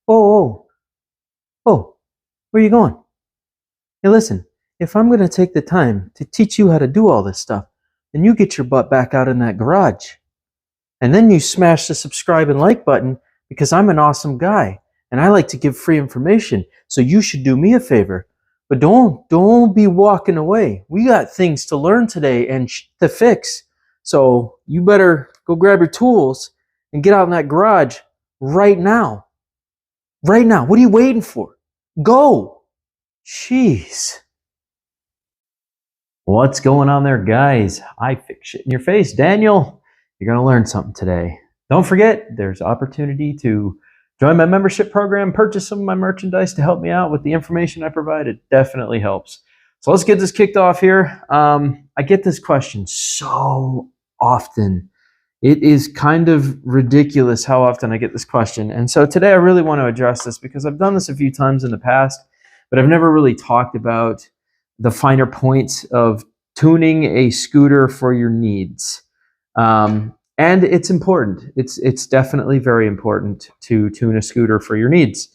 Oh, oh, where are you going? Hey, listen, if I'm going to take the time to teach you how to do all this stuff, then you get your butt back out in that garage. And then you smash the subscribe and like button because I'm an awesome guy and I like to give free information. So you should do me a favor. But don't be walking away. We got things to learn today and to fix. So you better go grab your tools and get out in that garage right now. Right now. What are you waiting for? Go. Jeez. What's going on there, guys? I fix shit in your face. Daniel, you're going to learn something today. Don't forget, there's opportunity to join my membership program, purchase some of my merchandise to help me out with the information I provide. It definitely helps. So let's get this kicked off here. I get this question so often. It is kind of ridiculous how often I get this question. And so today I really want to address this because I've done this a few times in the past, but I've never really talked about the finer points of tuning a scooter for your needs. And it's important. It's definitely very important to tune a scooter for your needs.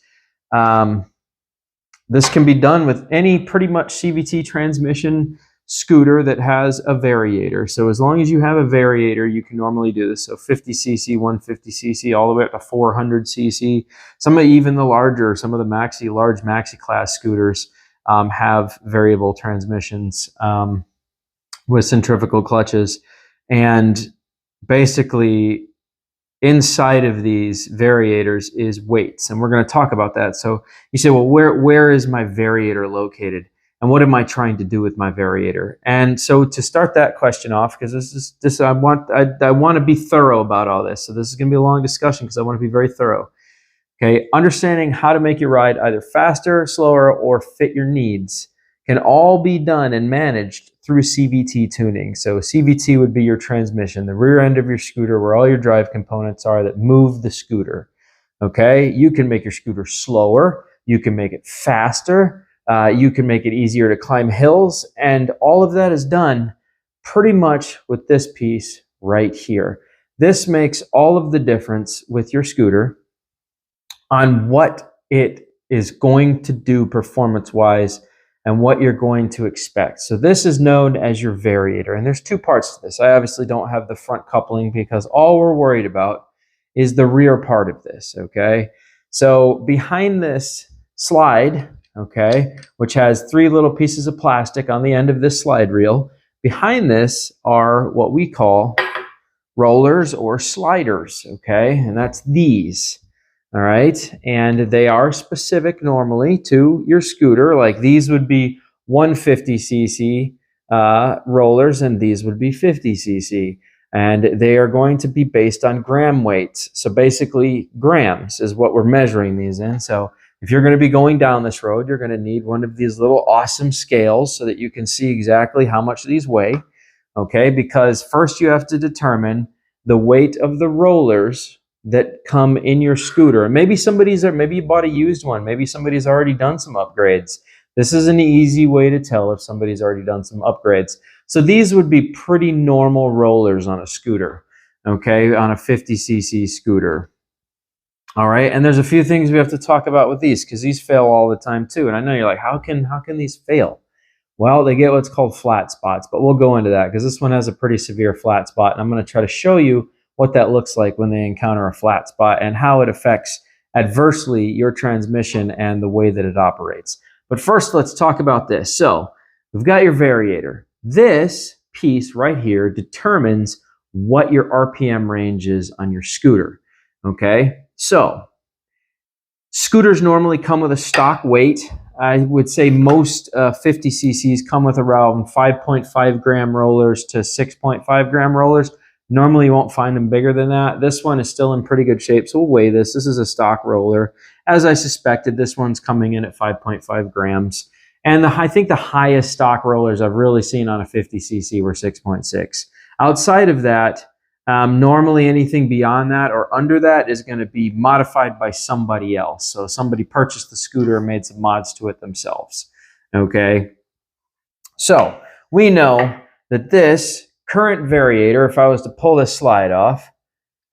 This can be done with any pretty much CVT transmission scooter that has a variator. So as long as you have a variator, you can normally do this. So 50cc, 150cc, all the way up to 400cc. Some of even the larger, some of the large maxi class scooters have variable transmissions with centrifugal clutches. And basically inside of these variators is weights. And we're going to talk about that. So you say, well, where is my variator located? And what am I trying to do with my variator? And so to start that question off, because I want to be thorough about all this. So this is going to be a long discussion because I want to be very thorough. Okay, understanding how to make your ride either faster, slower, or fit your needs can all be done and managed through CVT tuning. So CVT would be your transmission, the rear end of your scooter where all your drive components are that move the scooter. Okay, you can make your scooter slower, you can make it faster, you can make it easier to climb hills, and all of that is done pretty much with this piece right here. This makes all of the difference with your scooter on what it is going to do performance-wise and what you're going to expect. So this is known as your variator, and there's two parts to this. I obviously don't have the front coupling because all we're worried about is the rear part of this, okay? So behind this slide, okay, which has three little pieces of plastic on the end of this slide reel, behind this are what we call rollers or sliders, okay? And that's these. All right, and they are specific normally to your scooter. Like these would be 150cc rollers, and these would be 50cc. And they are going to be based on gram weights. So basically, grams is what we're measuring these in. So if you're going to be going down this road, you're going to need one of these little awesome scales so that you can see exactly how much these weigh. Okay, because first you have to determine the weight of the rollers that come in your scooter. And maybe maybe you bought a used one. Maybe somebody's already done some upgrades. This is an easy way to tell if somebody's already done some upgrades. So these would be pretty normal rollers on a scooter, okay, on a 50cc scooter. All right, and there's a few things we have to talk about with these because these fail all the time too. And I know you're like, how can these fail? Well, they get what's called flat spots, but we'll go into that because this one has a pretty severe flat spot. And I'm going to try to show you what that looks like when they encounter a flat spot and how it affects adversely your transmission and the way that it operates. But first, let's talk about this. So we've got your variator. This piece right here determines what your RPM range is on your scooter. Okay, so scooters normally come with a stock weight. I would say most 50cc's come with around 5.5 gram rollers to 6.5 gram rollers. Normally you won't find them bigger than that. This one is still in pretty good shape, so we'll weigh this. This is a stock roller. As I suspected, this one's coming in at 5.5 grams. And I think the highest stock rollers I've really seen on a 50cc were 6.6. Outside of that, normally anything beyond that or under that is going to be modified by somebody else. So somebody purchased the scooter and made some mods to it themselves. Okay, so we know that this current variator, if I was to pull this slide off,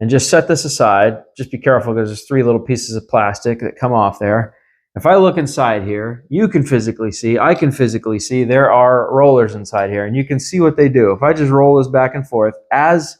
and just set this aside. Just be careful because there's 3 little pieces of plastic that come off there. If I look inside here, you can physically see, I can physically see there are rollers inside here, and you can see what they do. If I just roll this back and forth, as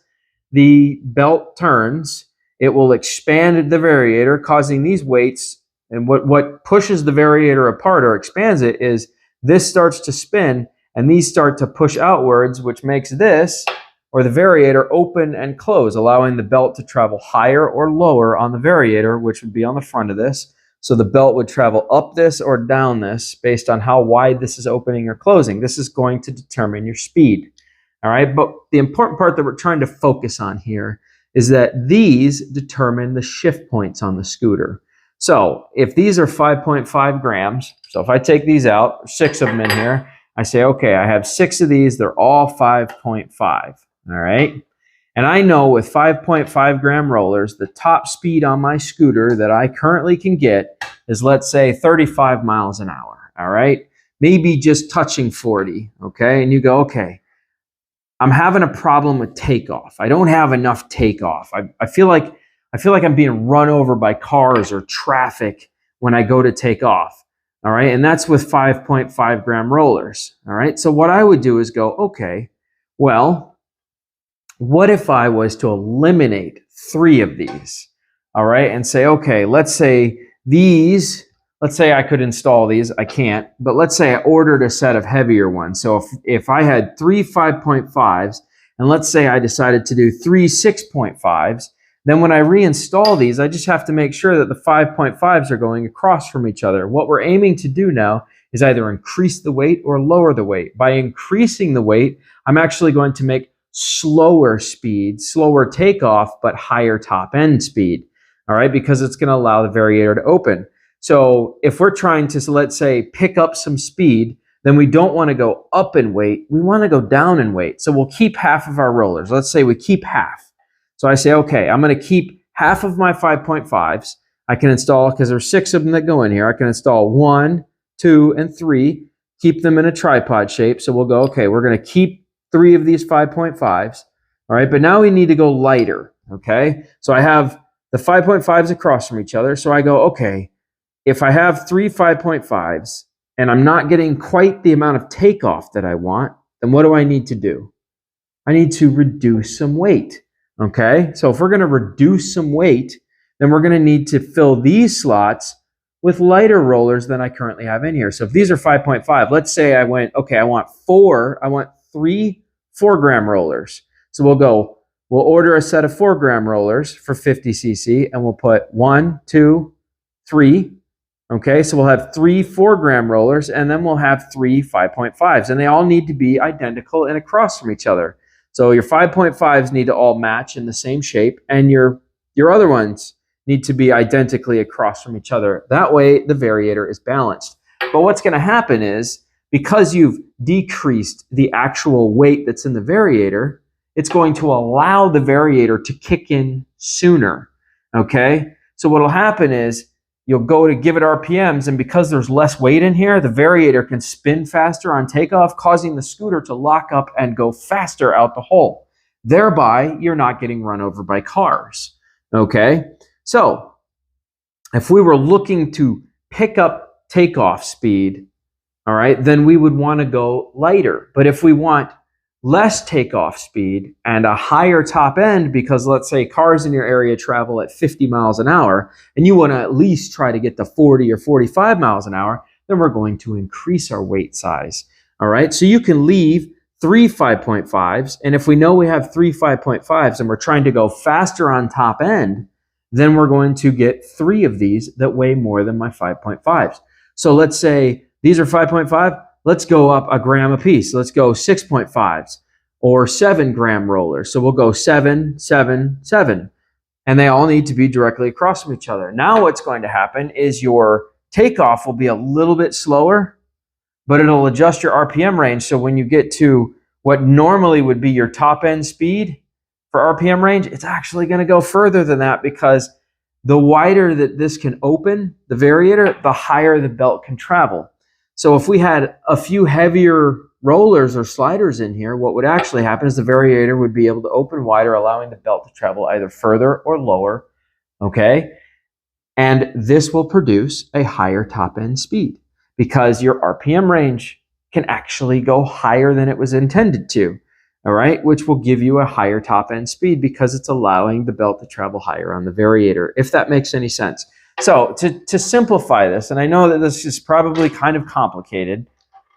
the belt turns, it will expand the variator, causing these weights, and what pushes the variator apart or expands it is this starts to spin, and these start to push outwards, which makes this, or the variator, open and close, allowing the belt to travel higher or lower on the variator, which would be on the front of this. So the belt would travel up this or down this based on how wide this is opening or closing. This is going to determine your speed. All right, but the important part that we're trying to focus on here is that these determine the shift points on the scooter. So if these are 5.5 grams, so if I take these out, 6 of them in here, I say, okay, I have 6 of these, they're all 5.5, all right? And I know with 5.5 gram rollers, the top speed on my scooter that I currently can get is, let's say, 35 miles an hour, all right? Maybe just touching 40, okay? And you go, okay, I'm having a problem with takeoff. I don't have enough takeoff. I feel like I'm being run over by cars or traffic when I go to take off. All right, and that's with 5.5 gram rollers. All right, so what I would do is go, okay, well, what if I was to eliminate 3 of these? All right, and say, okay, let's say I could install these. I can't, but let's say I ordered a set of heavier ones. So if I had 3 5.5s, and let's say I decided to do 3 6.5s, then when I reinstall these, I just have to make sure that the 5.5s are going across from each other. What we're aiming to do now is either increase the weight or lower the weight. By increasing the weight, I'm actually going to make slower speed, slower takeoff, but higher top end speed, all right, because it's going to allow the variator to open. So if we're trying to, let's say, pick up some speed, then we don't want to go up in weight. We want to go down in weight. So we'll keep half of our rollers. Let's say we keep half. So I say, okay, I'm going to keep half of my 5.5s. I can install, because there's 6 of them that go in here, I can install 1, 2, and 3, keep them in a tripod shape. So we'll go, okay, we're going to keep 3 of these 5.5s. All right, but now we need to go lighter, okay? So I have the 5.5s across from each other. So I go, okay, if I have 3 5.5s and I'm not getting quite the amount of takeoff that I want, then what do I need to do? I need to reduce some weight. Okay, so if we're going to reduce some weight, then we're going to need to fill these slots with lighter rollers than I currently have in here. So if these are 5.5, let's say I went, okay, I want 3 4 gram rollers. So we'll order a set of 4 gram rollers for 50 cc, and we'll put 1, 2, 3. Okay, so we'll have 3 4 gram rollers, and then we'll have 3 5.5s, and they all need to be identical and across from each other. So your 5.5s need to all match in the same shape, and your other ones need to be identically across from each other. That way, the variator is balanced. But what's going to happen is, because you've decreased the actual weight that's in the variator, it's going to allow the variator to kick in sooner, okay? So what'll happen is, you'll go to give it RPMs, and because there's less weight in here, the variator can spin faster on takeoff, causing the scooter to lock up and go faster out the hole. Thereby, you're not getting run over by cars, okay? So if we were looking to pick up takeoff speed, all right, then we would want to go lighter. But if we want less takeoff speed and a higher top end, because let's say cars in your area travel at 50 miles an hour, and you want to at least try to get to 40 or 45 miles an hour, then we're going to increase our weight size. All right, so you can leave 3 5.5s, and if we know we have 3 5.5s and we're trying to go faster on top end, then we're going to get 3 of these that weigh more than my 5.5s. So let's say these are 5.5. Let's go up a gram a piece. Let's go 6.5s or 7 gram rollers. So we'll go 7, 7, 7. And they all need to be directly across from each other. Now what's going to happen is your takeoff will be a little bit slower, but it'll adjust your RPM range. So when you get to what normally would be your top end speed for RPM range, it's actually going to go further than that, because the wider that this can open, the variator, the higher the belt can travel. So if we had a few heavier rollers or sliders in here, what would actually happen is the variator would be able to open wider, allowing the belt to travel either further or lower, okay? And this will produce a higher top end speed because your RPM range can actually go higher than it was intended to, all right? Which will give you a higher top end speed because it's allowing the belt to travel higher on the variator, if that makes any sense. So to simplify this, and I know that this is probably kind of complicated,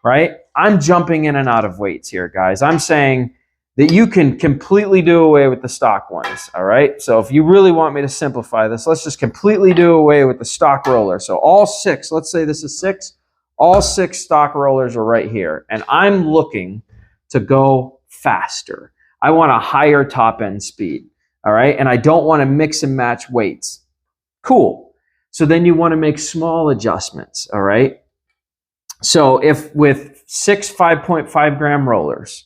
right? I'm jumping in and out of weights here, guys. I'm saying that you can completely do away with the stock ones, all right? So if you really want me to simplify this, let's just completely do away with the stock roller. So all 6, let's say this is 6, all 6 stock rollers are right here. And I'm looking to go faster. I want a higher top end speed, all right? And I don't want to mix and match weights. Cool. So then you want to make small adjustments, all right? So if with 6 5.5 gram rollers,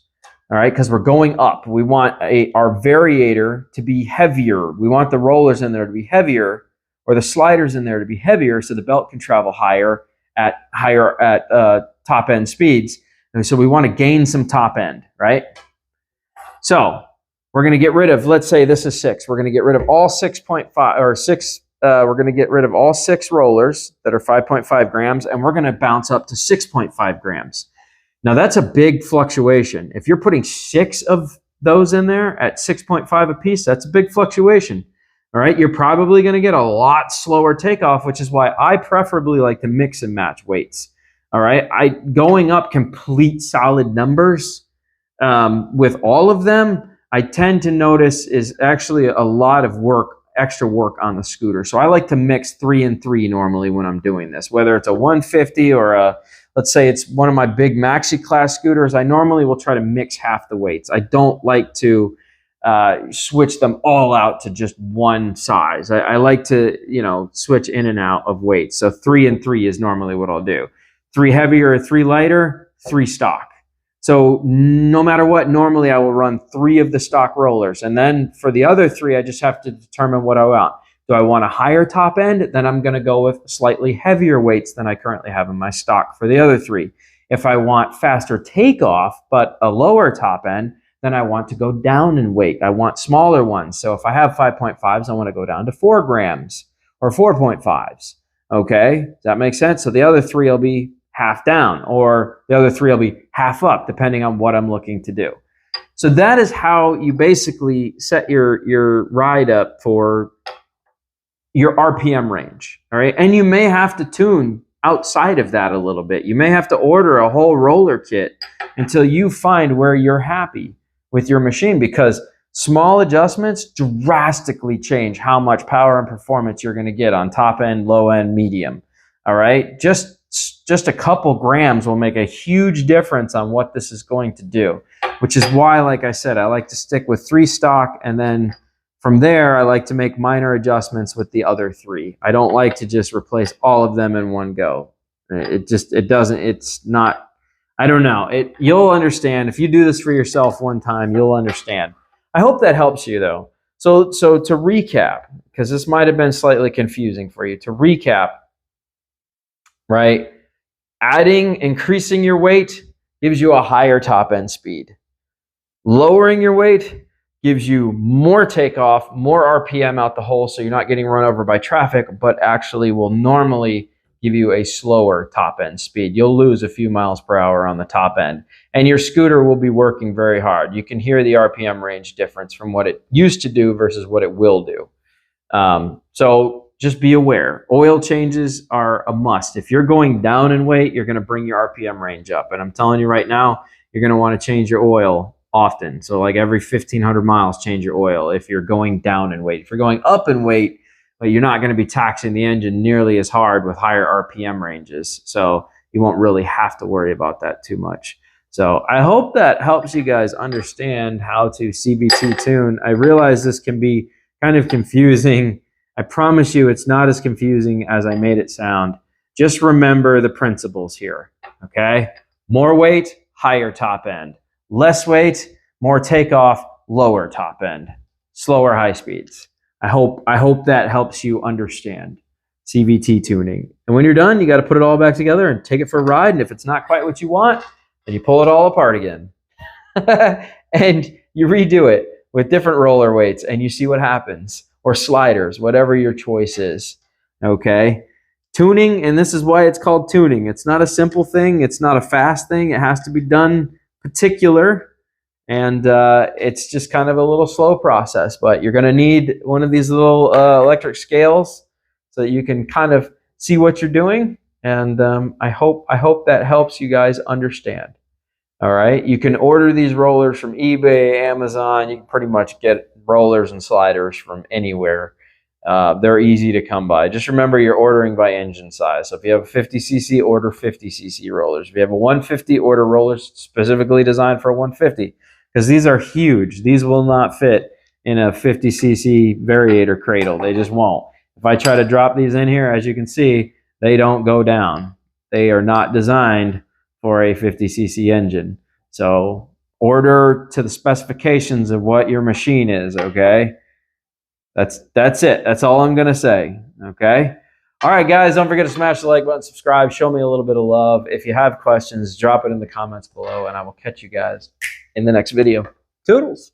all right, because we're going up, we want our variator to be heavier. We want the rollers in there to be heavier, or the sliders in there to be heavier, so the belt can travel higher at top end speeds. And so we want to gain some top end, right? So we're going to get rid of, let's say this is 6. We're going to get rid of all 6.5 or 6. We're going to get rid of all 6 rollers that are 5.5 grams, and we're going to bounce up to 6.5 grams. Now, that's a big fluctuation. If you're putting 6 of those in there at 6.5 a piece, that's a big fluctuation. All right, you're probably going to get a lot slower takeoff, which is why I preferably like to mix and match weights. All right, going up complete solid numbers with all of them, I tend to notice is actually a lot of work, extra work on the scooter. So I like to mix 3 and 3 normally when I'm doing this, whether it's a 150 or a, let's say it's one of my big maxi class scooters. I normally will try to mix half the weights. I don't like to switch them all out to just one size. I like to, switch in and out of weights. So 3 and 3 is normally what I'll do. 3 heavier, 3 lighter, 3 stock. So no matter what, normally I will run 3 of the stock rollers. And then for the other 3, I just have to determine what I want. Do I want a higher top end? Then I'm going to go with slightly heavier weights than I currently have in my stock for the other 3. If I want faster takeoff, but a lower top end, then I want to go down in weight. I want smaller ones. So if I have 5.5s, I want to go down to 4 grams or 4.5s. Okay, does that make sense? So the other 3 will be half down, or the other 3 will be half up, depending on what I'm looking to do. So that is how you basically set your ride up for your RPM range, all right? And you may have to tune outside of that a little bit. You may have to order a whole roller kit until you find where you're happy with your machine, because small adjustments drastically change how much power and performance you're going to get on top end, low end, medium, all right? Just a couple grams will make a huge difference on what this is going to do, which is why, like I said, I like to stick with 3 stock, and then from there, I like to make minor adjustments with the other 3. I don't like to just replace all of them in one go. It's not, I don't know. You'll understand. If you do this for yourself one time, you'll understand. I hope that helps you, though. So to recap, because this might have been slightly confusing for you, to recap, right? Increasing your weight gives you a higher top end speed. Lowering your weight gives you more takeoff, more RPM out the hole, so you're not getting run over by traffic, but actually will normally give you a slower top end speed. You'll lose a few miles per hour on the top end, and your scooter will be working very hard. You can hear the RPM range difference from what it used to do versus what it will do. So just be aware. Oil changes are a must. If you're going down in weight, you're going to bring your RPM range up. And I'm telling you right now, you're going to want to change your oil often. So like every 1,500 miles, change your oil if you're going down in weight. If you're going up in weight, but you're not going to be taxing the engine nearly as hard with higher RPM ranges. So you won't really have to worry about that too much. So I hope that helps you guys understand how to CVT tune. I realize this can be kind of confusing. I promise you it's not as confusing as I made it sound. Just remember the principles here, okay? More weight, higher top end. Less weight, more takeoff, lower top end. Slower high speeds. I hope that helps you understand CVT tuning. And when you're done, you got to put it all back together and take it for a ride. And if it's not quite what you want, then and you pull it all apart again. And you redo it with different roller weights and you see what happens, or sliders, whatever your choice is. Okay, tuning, and this is why it's called tuning. It's not a simple thing, it's not a fast thing, it has to be done particular, and it's just kind of a little slow process. But you're going to need one of these little electric scales so that you can kind of see what you're doing, and I hope that helps you guys understand. All right, you can order these rollers from eBay, Amazon. You can pretty much get rollers and sliders from anywhere. They're easy to come by. Just remember, you're ordering by engine size. So if you have a 50cc, order 50cc rollers. If you have a 150, order rollers specifically designed for a 150, because these are huge. These will not fit in a 50cc variator cradle. They just won't. If I try to drop these in here, as you can see, they don't go down. They are not designed for a 50cc engine. So order to the specifications of what your machine is, okay? That's it. That's all I'm gonna say, okay? All right, guys, don't forget to smash the like button, subscribe, show me a little bit of love. If you have questions, drop it in the comments below, and I will catch you guys in the next video. Toodles!